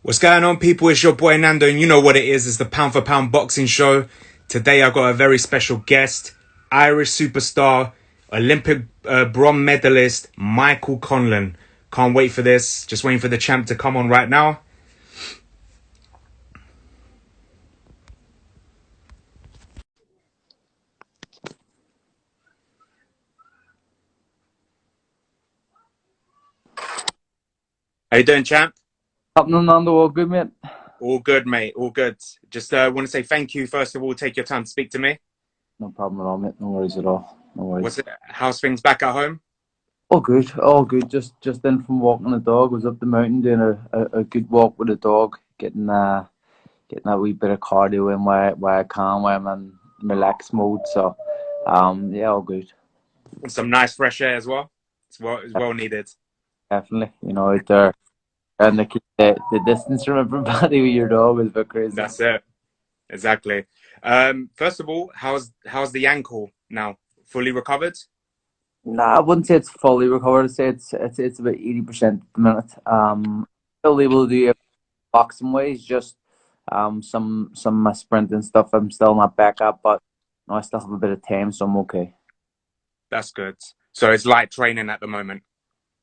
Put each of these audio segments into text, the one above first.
What's going on, people? It's your boy Nando, and you know what it is. It's the Pound for Pound Boxing Show. Today I got a very special guest, Irish Superstar, Olympic bronze medalist, Michael Conlan. Can't wait for this. Just waiting for the champ to come on right now. How you doing, champ? Happening on the all good, mate. All good, mate. All good. Just want to say thank you, first of all. Take your time to speak to me. No problem at all, mate. No worries at all. No worries. How's things back at home? All good, all good. Just in from walking the dog. Was up the mountain doing a good walk with the dog, getting that wee bit of cardio in where I can, where I'm in relaxed mode. So, yeah, all good. Some nice fresh air as well. It's well needed. Definitely, out there and the distance from everybody with your dog is a bit crazy. That's it. Exactly. First of all, how's the ankle now? Fully recovered? Nah, I wouldn't say it's fully recovered. I'd say it's about 80% at the minute. Still able to do it boxing ways, just some my sprinting stuff. I'm still not back up, but I still have a bit of time, so I'm okay. That's good. So it's light training at the moment.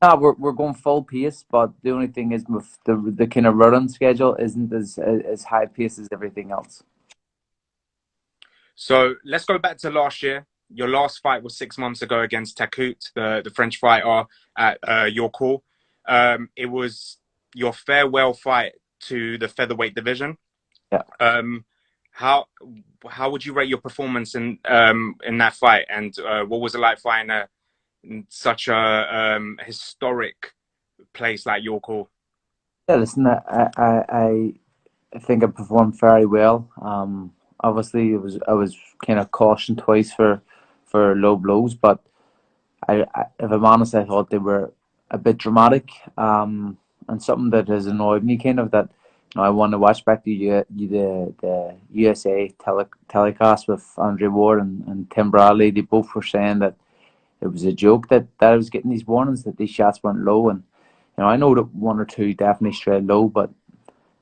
Nah, we're going full pace, but the only thing is with the kind of running schedule isn't as high pace as everything else. So let's go back to last year. Your last fight was 6 months ago against Tackout, the French fighter at your call. It was your farewell fight to the featherweight division. Yeah. How would you rate your performance in that fight, and what was it like fighting in such a historic place like your call? Yeah, listen, I think I performed very well. Obviously, I was kind of cautioned twice for low blows, but if I'm honest, I thought they were a bit dramatic. And something that has annoyed me, kind of that. I want to watch back the USA telecast with Andre Ward and Tim Bradley. They both were saying that it was a joke that I was getting these warnings that these shots weren't low, and I know that one or two definitely strayed low, but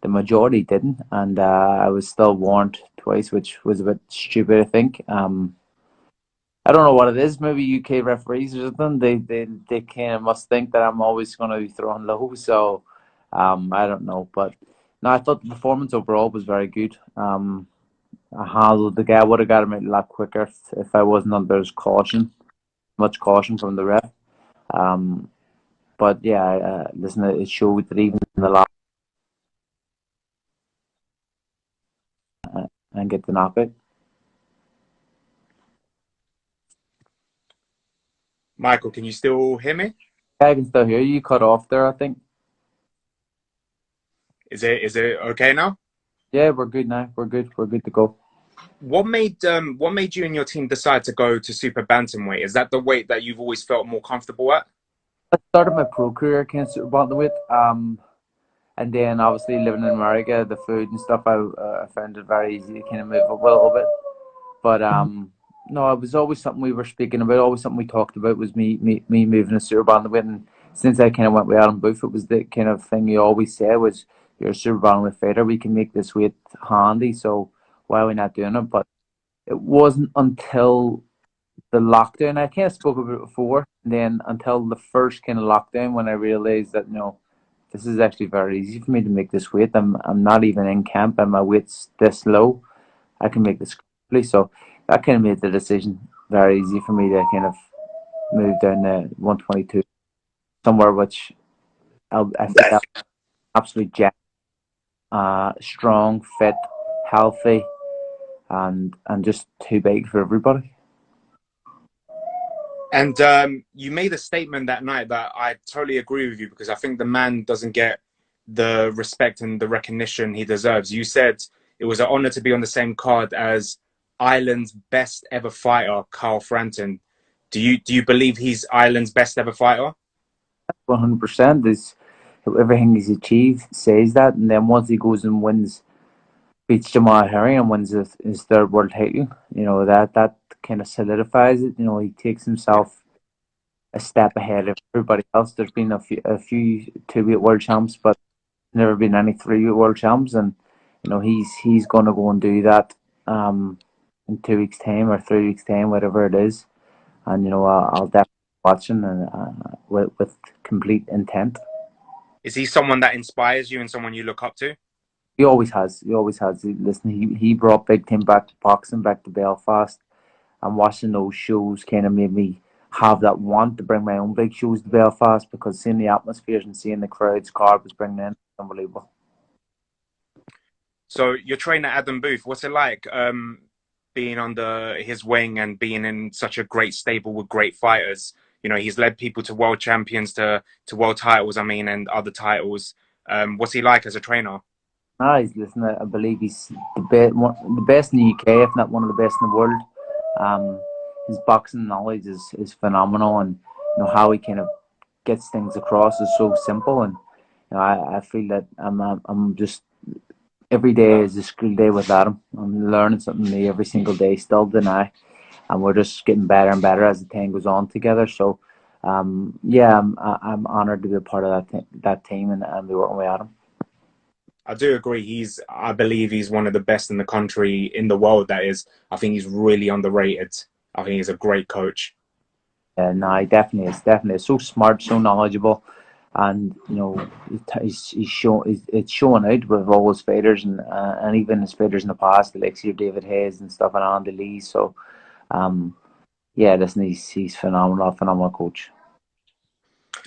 the majority didn't, and I was still warned twice, which was a bit stupid, I think. I don't know what it is. Maybe UK referees or something. They kind of must think that I'm always going to be throwing low. So I don't know, but no, I thought the performance overall was very good. I handled the guy. I would have got him out a lot quicker if I wasn't under much caution from the ref. But yeah, listen, it showed that even in the last and get the knockout. Michael, can you still hear me? I can still hear you. Cut off there, I think. Is it okay now? Yeah, we're good now. We're good. We're good to go. What made you and your team decide to go to Super Bantamweight? Is that the weight that you've always felt more comfortable at? I started my pro career kind of Super Bantamweight. And then obviously living in America, the food and stuff, I found it very easy to kind of move up a little bit. But no, it was always something we were speaking about. Always something we talked about was me moving to Super Bantamweight. And since I kind of went with Adam Booth, it was the kind of thing you always say was, "You're a Super Bantamweight fighter. We can make this weight handy. So why are we not doing it?" But it wasn't until the lockdown. I kind of spoke about it before. And then until the first kind of lockdown when I realized that this is actually very easy for me to make this weight. I'm not even in camp and my weight's this low. I can make this quickly. So that kind of made the decision very easy for me to kind of move down to 122, somewhere which I think I'm absolutely jacked, strong, fit, healthy, and just too big for everybody. And you made a statement that night that I totally agree with you, because I think the man doesn't get the respect and the recognition he deserves. You said it was an honor to be on the same card as Ireland's best ever fighter, Carl Frampton. Do you believe he's Ireland's best ever fighter? 100% is everything he's achieved says that, and then once he goes and beats Jamal Herring and wins his third world title, that kind of solidifies it. He takes himself a step ahead of everybody else. There's been a few two-weight world champs, but never been any three world champs, and he's going to go and do that in 2 weeks' time or 3 weeks' time, whatever it is. And I'll definitely be watching and with complete intent. Is he someone that inspires you and someone you look up to? He always has. He always has. Listen, he brought big time back to boxing, back to Belfast, and watching those shows kind of made me have that want to bring my own big shows to Belfast, because seeing the atmospheres and seeing the crowds Carl was bringing in, unbelievable. So you're training at Adam Booth. What's it like being under his wing and being in such a great stable with great fighters? He's led people to world champions, to world titles, and other titles. What's he like as a trainer? Listen, I believe he's the best in the UK, if not one of the best in the world. His boxing knowledge is phenomenal, and how he kind of gets things across is so simple. And I feel that I'm just, every day is a school day with Adam. I'm learning something new every single day, still deny, and we're just getting better and better as the time goes on together. So, yeah, I'm honoured to be a part of that team and be working with Adam. I do agree. I believe he's one of the best in the country, in the world, that is. I think he's really underrated. I think he's a great coach. Yeah, no, he definitely is. Definitely is. So smart, so knowledgeable, and it's showing out with all his fighters and even his fighters in the past, like your David Hayes and stuff, and Andy Lee. So, yeah, listen, he's phenomenal coach.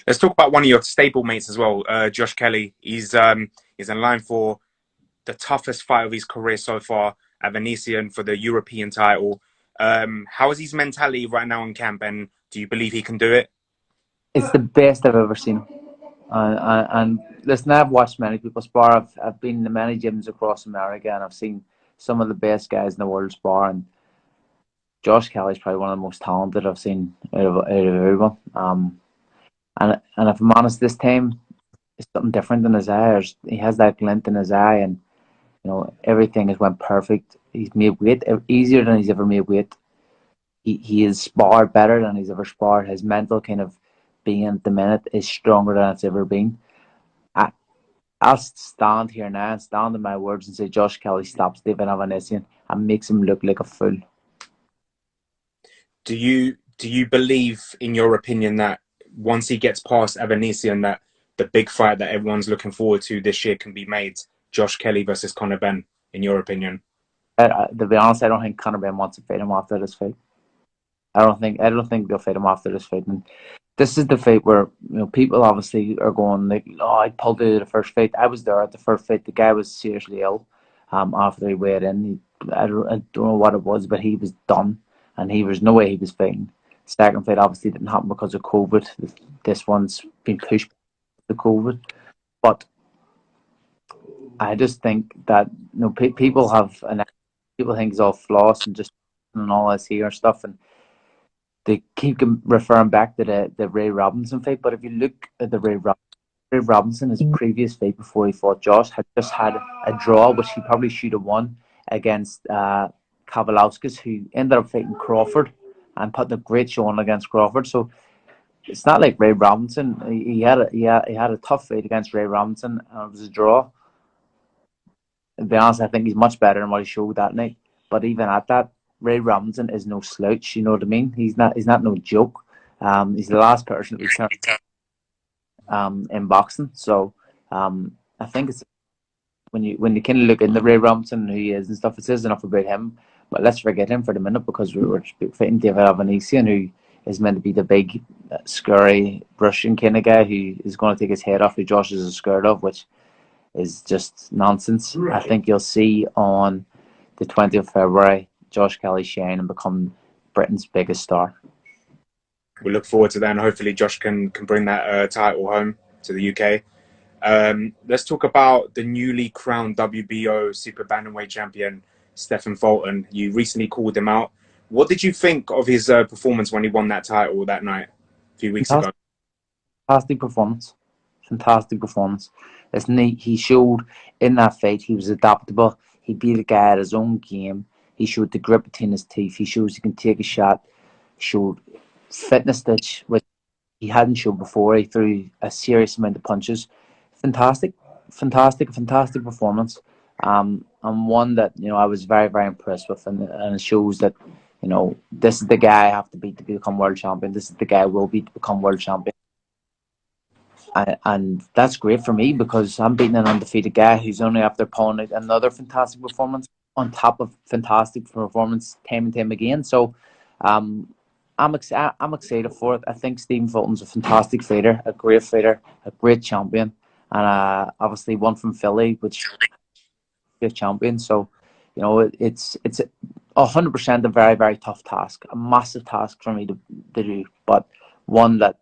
Let's talk about one of your stable mates as well, Josh Kelly. He's in line for the toughest fight of his career so far at Venetian for the European title. How is his mentality right now in camp, and do you believe he can do it? It's the best I've ever seen. And listen, I've watched many people spar. I've been to many gyms across America, and I've seen some of the best guys in the world spar. And Josh Kelly's probably one of the most talented I've seen out of everyone. And if I'm honest, this time it's something different in his eye. He has that glint in his eye, and everything has went perfect. He's made weight easier than he's ever made weight. He is sparred better than he's ever sparred. His mental kind of being at the minute is stronger than it's ever been. I'll stand here now and stand on my words and say Josh Kelly stops Stephen Fulton and makes him look like a fool. Do you believe, in your opinion, that once he gets past Evanesian, that the big fight that everyone's looking forward to this year can be made, Josh Kelly versus Conor Ben, in your opinion? To be honest, I don't think Conor Ben wants to fight him after this fight. I don't think they'll fight him after this fight. And this is the fight where people obviously are going like, "Oh, I pulled out of the first fight." I was there at the first fight. The guy was seriously ill. After he weighed in, I don't know what it was, but he was done, and he was no way he was fighting. Second fight obviously didn't happen because of COVID. This one's been pushed to COVID, but I just think that people have people think he's all floss and just and all this here stuff, and they keep referring back to the Ray Robinson fight. But if you look at the Ray Robinson, his previous fight before he fought Josh, had just had a draw, which he probably should have won against Kavalauskas, who ended up fighting Crawford and putting a great showing against Crawford. So it's not like Ray Robinson. He had a tough fight against Ray Robinson, and it was a draw. To be honest, I think he's much better than what he showed that night. But even at that, Ray Robinson is no slouch. You know what I mean? He's not no joke. He's the last person to be turned in boxing. So I think it's when you kind of look into Ray Robinson, who he is and stuff, it says enough about him. But let's forget him for the minute, because we're fighting David Avanesian, who is meant to be the big, scary Russian kind of guy who is going to take his head off, who Josh is scared of, which is just nonsense. Right. I think you'll see on the 20th of February, Josh Kelly shine and become Britain's biggest star. We look forward to that, and hopefully Josh can bring that title home to the UK. Let's talk about the newly crowned WBO Super Bantamweight champion, Stephen Fulton. You recently called him out. What did you think of his performance when he won that title that night a few weeks ago? Fantastic performance. Listen, he showed in that fight he was adaptable. He beat the guy at his own game. He showed the grip between his teeth. He shows he can take a shot. He showed fitness, which he hadn't shown before. He threw a serious amount of punches. Fantastic fantastic performance. And one that I was very very impressed with, and it shows that this is the guy I have to beat to become world champion. This is the guy I will beat to become world champion. And that's great for me because I'm beating an undefeated guy who's only after pulling out another fantastic performance on top of fantastic performance time and time again. So I'm excited for it. I think Stephen Fulton's a fantastic fighter, a great champion, and obviously one from Philly, which is a champion. So it's 100% a very very tough task, a massive task for me to do, but one that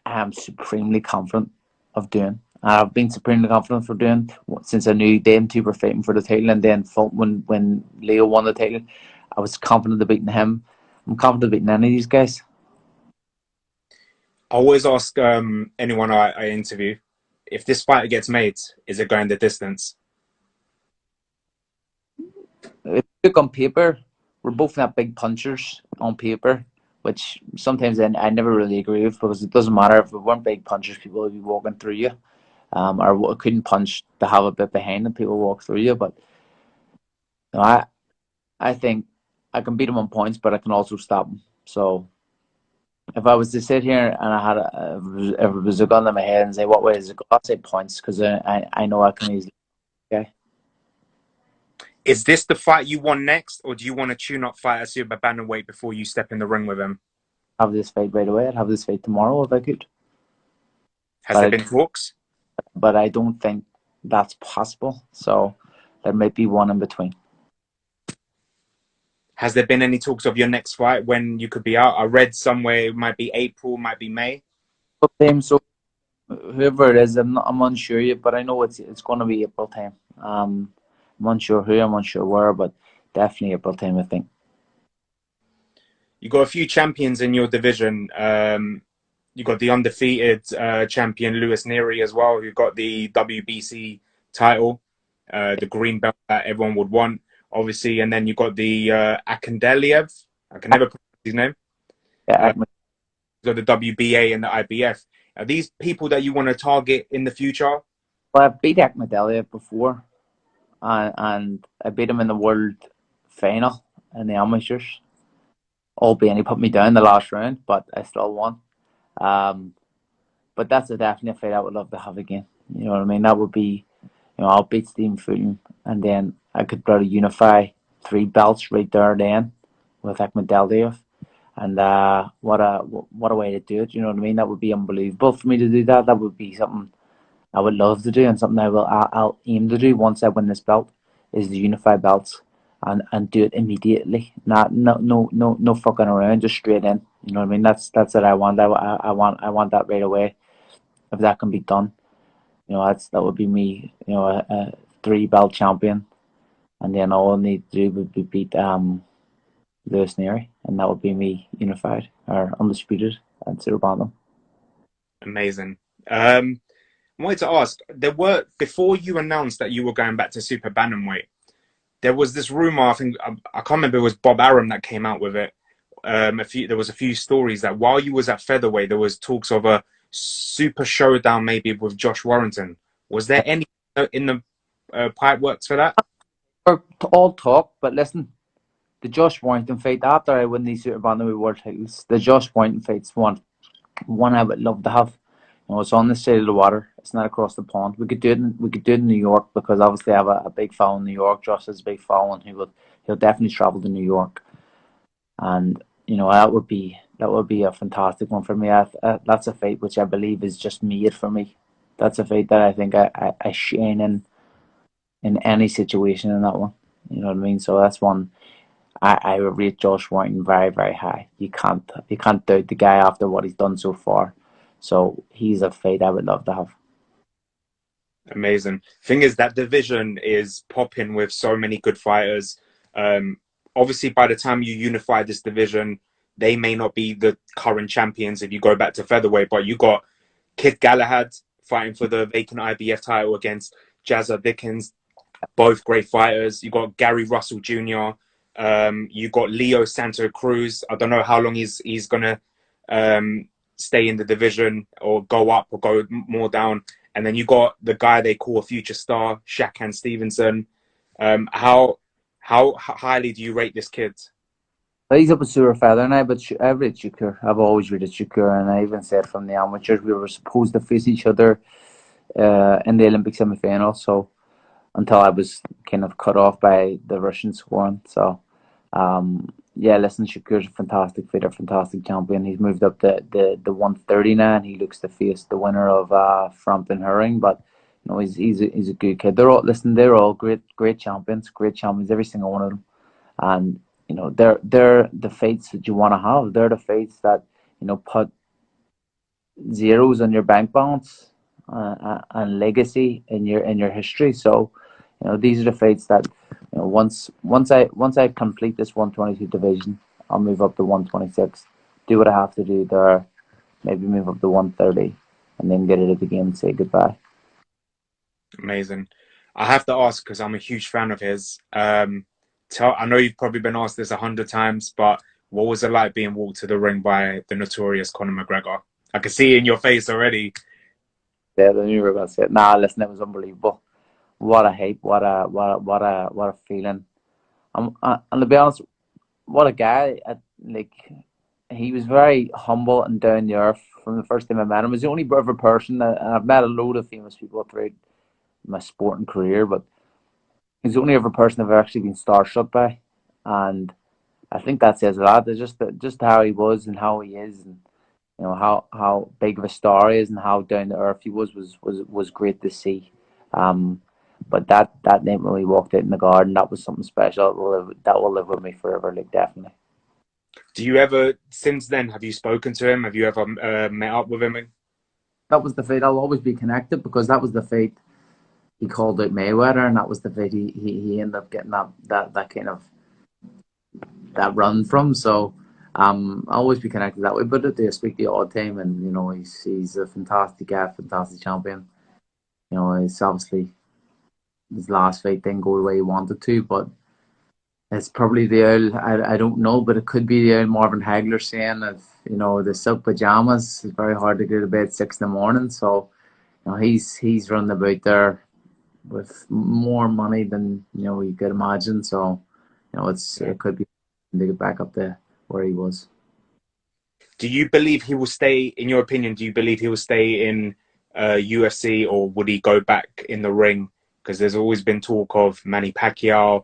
I am supremely confident of doing. I've been supremely confident for doing since I knew them two were fighting for the title, and then when Leo won the title, I was confident of beating him. I'm confident of beating any of these guys. I always ask anyone I interview, if this fight gets made, is it going the distance? If you look on paper, we're both not big punchers on paper, which sometimes I never really agree with, because it doesn't matter if we weren't big punchers, people would be walking through you. Or couldn't punch to have a bit behind and people walk through you. But I think I can beat him on points, but I can also stop him. So if I was to sit here and I had if it was a gun in my head and say what way is it go, I'd say points, because I know I can easily. Okay. Is this the fight you want next, or do you want to tune-up fight at Super Bantamweight before you step in the ring with him? Have this fight right away. I'd have this fight tomorrow if I could. Has there been talks? But I don't think that's possible. So there might be one in between. Has there been any talks of your next fight, when you could be out? I read somewhere it might be April, might be May. So whoever it is, I'm unsure yet, but I know it's going to be April time. I'm unsure who, I'm unsure where, but definitely April time, I think. You got a few champions in your division. You got the undefeated champion Lewis Neary as well, who got the WBC title, the green belt that everyone would want, obviously. And then you got the Akandeliev. I can never pronounce his name. Yeah, got the WBA and the IBF. Are these people that you want to target in the future? Well, I've beat Akandeliev before, and I beat him in the world final in the amateurs. Albeit he put me down the last round, but I still won. But that's definitely a fight I would love to have again. You know what I mean? That would be, I'll beat Stephen Fulton, and then I could probably unify 3 belts right there then with Akhmadaliev. And what a way to do it. You know what I mean? That would be unbelievable for me to do that. That would be something I would love to do, and something I'll aim to do once I win this belt, is the unify belts, and do it immediately. No fucking around, just straight in. You know what I mean? That's what I want. I want that right away. If that can be done, that would be me. A 3 belt champion, and then all I need to do would be beat Lewis Neary, and that would be me unified or undisputed at Super Bantam. Amazing. I wanted to ask, before you announced that you were going back to Super Bantamweight, there was this rumor, I think, I can't remember, it was Bob Arum that came out with it. There was a few stories that while you was at Featherweight, there was talks of a super showdown maybe with Josh Warrington. Was there any in the pipe works for that? Or all talk, but listen, the Josh Warrington fight, after I win these Super Bantamweight world titles, the Josh Warrington fight's one I would love to have. It's on this side of the water. It's not across the pond. We could do it in New York, because obviously I have a big following in New York. Josh has a big following. He'll definitely travel to New York, and that would be a fantastic one for me. That's a fight which I believe is just made for me. That's a fight that I think I shine in any situation in that one. You know what I mean? So that's one I would rate Josh Warrington very very high. You can't doubt the guy after what he's done so far. So he's a fight I would love to have. Amazing. Thing is, that division is popping with so many good fighters. Obviously, by the time you unify this division, they may not be the current champions if you go back to featherweight, but you got Kid Galahad fighting for the vacant IBF title against Jazza Dickens. Both great fighters. You got Gary Russell Jr. You got Leo Santo Cruz. I don't know how long he's gonna stay in the division or go up or go more down. and then you got the guy they call a future star, Shakur Stevenson. How highly do you rate this kid? He's up a sewer feather now, but I rate Shakur. I've always rated Shakur, and I even said from the amateurs we were supposed to face each other in the Olympic semi-final. So until I was kind of cut off by the Russian scoring. So yeah, listen, Shakur's a fantastic fighter, fantastic champion. He's moved up the 130 now, and he looks to face the winner of Frampton Herring. But you know, he's a good kid. They're all great champions, every single one of them. And you know, they're the fights that you want to have. They're the fights that, you know, put zeros on your bank balance and legacy in your history. So, you know, these are the fights that, you know, once I complete this 122 division, I'll move up to 126, do what I have to do there, maybe move up to 130, and then get it at the game and say goodbye. Amazing. I have to ask because I'm a huge fan of his. I know you've probably been asked this 100 times, but what was it like being walked to the ring by the notorious Conor McGregor? I can see it in your face already. Yeah, I knew you were going to say it. Nah, listen, it was unbelievable. What a hype! What a feeling! And to be honest, what a guy! Like, he was very humble and down to earth from the first time I met him. He was the only ever person that, and I've met a load of famous people throughout my sporting career, but he's the only ever person I've actually been starstruck by, and I think that says a lot. It's just how he was and how he is, and you know how big of a star he is and how down to earth he was great to see. But that night when we walked out in the garden, that was something special. That will live with me forever, like, definitely. Do you ever, since then, have you spoken to him? Have you ever met up with him? That was the fight. I'll always be connected because that was the fight he called out Mayweather, and that was the fight he ended up getting that kind of that run from. So I'll always be connected that way. But I do speak the odd time, and you know, he's a fantastic guy, fantastic champion. You know, it's obviously his last fight didn't go the way he wanted to, but it's probably the old, I don't know, but it could be the old Marvin Hagler saying that, you know, the silk pajamas is very hard to go to bed at 6 in the morning. So, you know, he's running about there with more money than, you know, you could imagine. So, you know, it could be to get back up to where he was. Do you believe he will stay, in your opinion, do you believe he will stay in UFC, or would he go back in the ring? Because there's always been talk of Manny Pacquiao,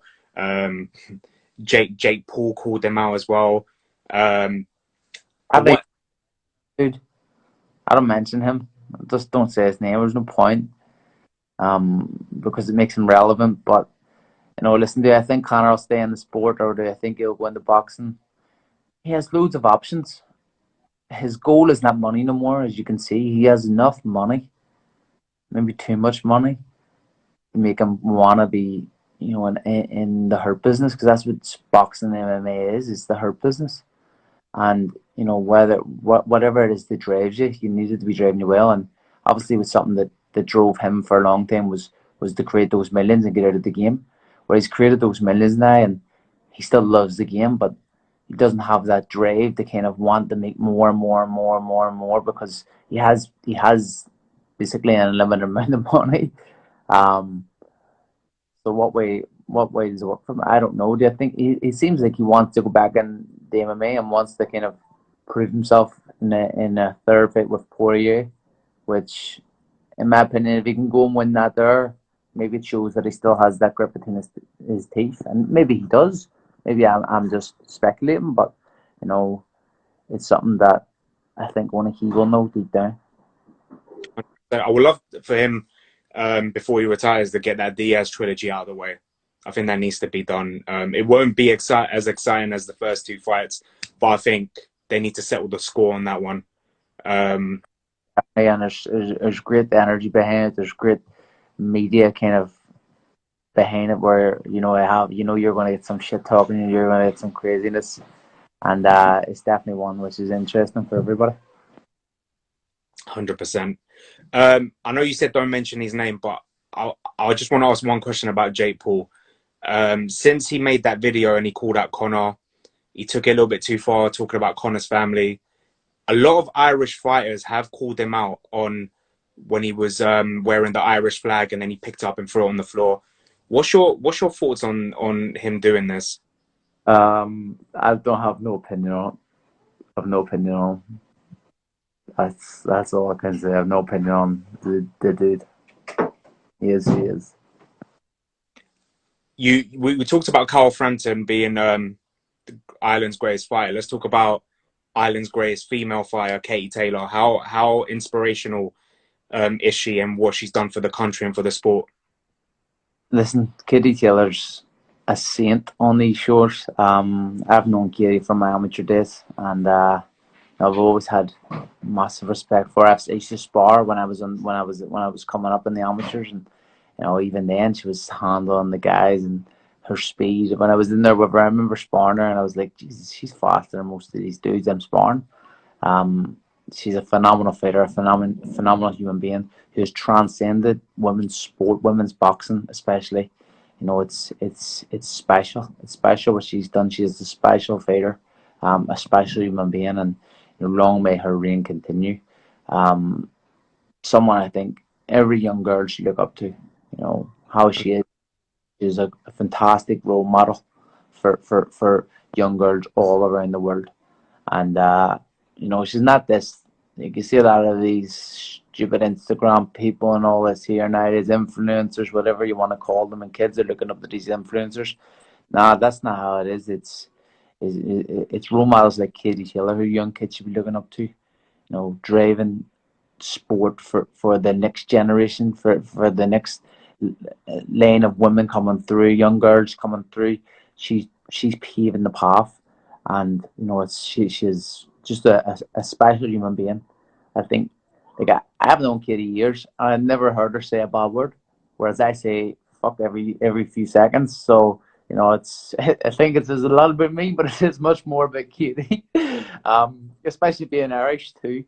Jake Paul called them out as well. Dude, I don't mention him. Just don't say his name. There's no point. Because it makes him relevant. But you know, listen, do I think Conor will stay in the sport, or do I think he'll go into boxing? He has loads of options. His goal is not money no more, as you can see. He has enough money, maybe too much money, to make him want to be, you know, in the hurt business, because that's what boxing and MMA is the hurt business. And you know, whatever it is that drives you, you need it to be driving you well. And obviously, it was something that drove him for a long time was to create those millions and get out of the game. Where he's created those millions now, and he still loves the game, but he doesn't have that drive to kind of want to make more and more and more and more and more, because he has basically an unlimited amount of money. So what way does it work for him? I don't know. Do I think he seems like he wants to go back in the MMA and wants to kind of prove himself in a third fight with Poirier, which, in my opinion, if he can go and win that there, maybe it shows that he still has that grip between his teeth, and maybe he does. Maybe I'm just speculating, but you know, it's something that I think only he will know deep down. I would love for him, before he retires, to get that Diaz trilogy out of the way. I think that needs to be done. It won't be as exciting as the first two fights, but I think they need to settle the score on that one. And there's great energy behind it. There's great media kind of behind it, where you know you're going to get some shit talking and you're going to get some craziness, and it's definitely one which is interesting for everybody. 100%. I know you said don't mention his name, but I just want to ask one question about Jake Paul. Since he made that video and he called out Conor, he took it a little bit too far, talking about Conor's family. A lot of Irish fighters have called him out on when he was wearing the Irish flag, and then he picked up and threw it on the floor. What's your thoughts on him doing this? I don't have no opinion on it. I have no opinion on him. That's all I can say. I have no opinion on the dude. He is. We talked about Carl Frampton being Ireland's greatest fighter. Let's talk about Ireland's greatest female fighter, Katie Taylor. How inspirational is she, and what she's done for the country and for the sport? Listen, Katie Taylor's a saint on these shores. I've known Katie from my amateur days, and I've always had massive respect for her. I used to spar when I was coming up in the amateurs, and even then she was handling the guys and her speed. When I was in there with her, I remember sparring her, and I was like, Jesus, she's faster than most of these dudes I'm sparring. She's a phenomenal fighter, a phenomenal human being who has transcended women's sport, women's boxing especially. It's special. It's special what she's done. She is a special fighter, a special human being, and long may her reign continue. Someone I think every young girl should look up to. How she is. She's a fantastic role model for young girls all around the world. And she's not this. You see a lot of these stupid Instagram people and all this here nowadays, influencers, whatever you want to call them, and kids are looking up to these influencers. Nah, that's not how it is. It's role models like Katie Taylor who young kids should be looking up to. Driving sport for the next generation, for the next lane of women coming through, young girls coming through. She's paving the path, and she's just a special human being. I think, like, I have known Katie years, and I've never heard her say a bad word, whereas I say fuck every few seconds. So I think it says a lot about me, but it is much more about Katie. Especially being Irish too.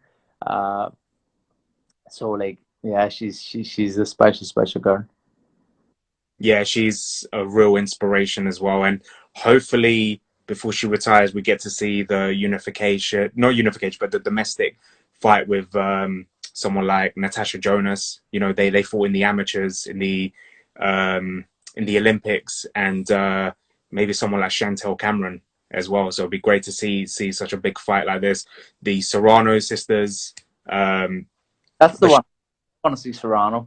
So like, yeah, she's a special girl. Yeah, she's a real inspiration as well, and hopefully before she retires, we get to see the unification, not unification, but the domestic fight with someone like Natasha Jonas. They fought in the amateurs in the Olympics, and maybe someone like Chantel Cameron as well. So it'd be great to see such a big fight like this. The Serrano sisters. That's the one. I want to see Serrano.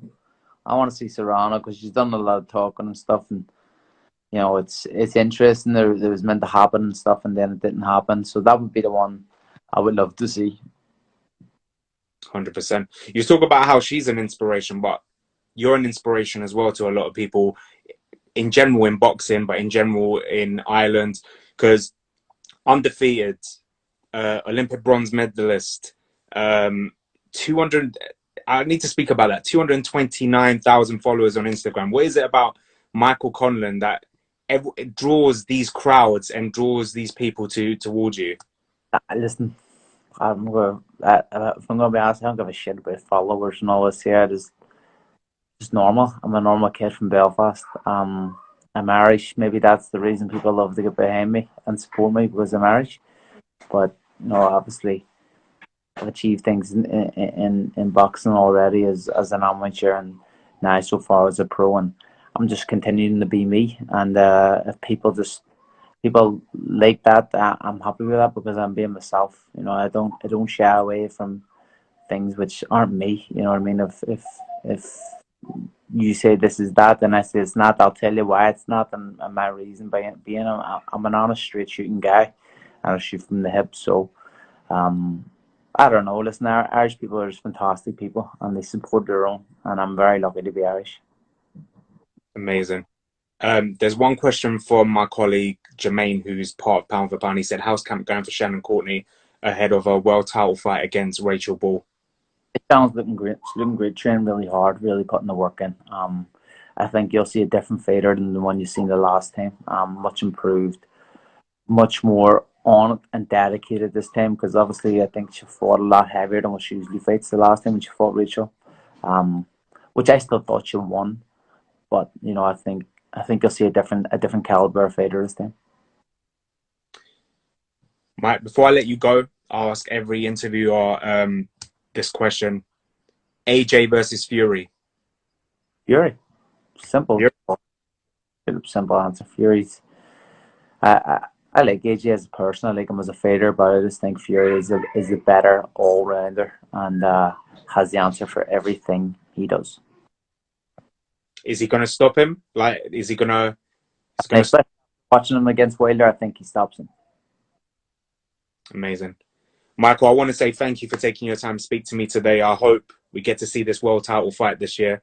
I want to see Serrano because she's done a lot of talking and stuff, and it's interesting. There was meant to happen and stuff, and then it didn't happen. So that would be the one I would love to see. 100%. You talk about how she's an inspiration, but you're an inspiration as well to a lot of people in general in boxing, but in general in Ireland, because undefeated, Olympic bronze medalist, 200. I need to speak about that. 229,000 followers on Instagram. What is it about Michael Conlan that it draws these crowds and draws these people towards you? Listen, if I'm going to be honest, I don't give a shit about followers and all this here. It's just normal. I'm a normal kid from Belfast. I'm Irish. Maybe that's the reason people love to get behind me and support me, because I'm Irish. But obviously, I've achieved things in boxing already as an amateur, and now so far as a pro, and I'm just continuing to be me. And if people like that, I'm happy with that, because I'm being myself. I don't shy away from things which aren't me. You know what I mean? If you say this is that, and I say it's not, I'll tell you why it's not, and my reason being I'm an honest, straight shooting guy, and I shoot from the hip. So I don't know. Listen, Irish people are just fantastic people, and they support their own, and I'm very lucky to be Irish. Amazing. There's one question from my colleague Jermaine, who's part of Pound for Pound. He said, "How's camp going for Shannon Courtenay ahead of a world title fight against Rachel Ball?" It sounds looking great. It's looking great. Training really hard, really putting the work in. I think you'll see a different fighter than the one you've seen the last time. Much improved, much more on it and dedicated this time, because obviously I think she fought a lot heavier than what she usually fights the last time when she fought Rachel, which I still thought she won, but I think you'll see a different caliber fighter this time. Mike, before I let you go, I'll ask every interviewer this question. AJ versus Fury. Fury. Simple. Fury. Simple answer. Fury's. I like AJ as a person. I like him as a fighter, but I just think Fury is a better all rounder and has the answer for everything he does. Is he going to stop him? Like, is he going to? Especially watching him against Wilder, I think he stops him. Amazing. Michael, I want to say thank you for taking your time to speak to me today. I hope we get to see this world title fight this year,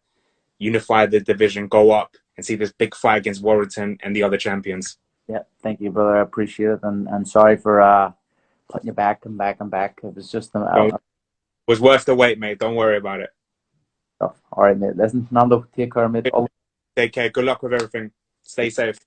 unify the division, go up, and see this big fight against Warrington and the other champions. Yeah, thank you, brother. I appreciate it, and sorry for putting you back and back and back. It was just It was worth the wait, mate. Don't worry about it. All right, mate. Listen, Nando, take care, mate. Take care. Good luck with everything. Stay safe.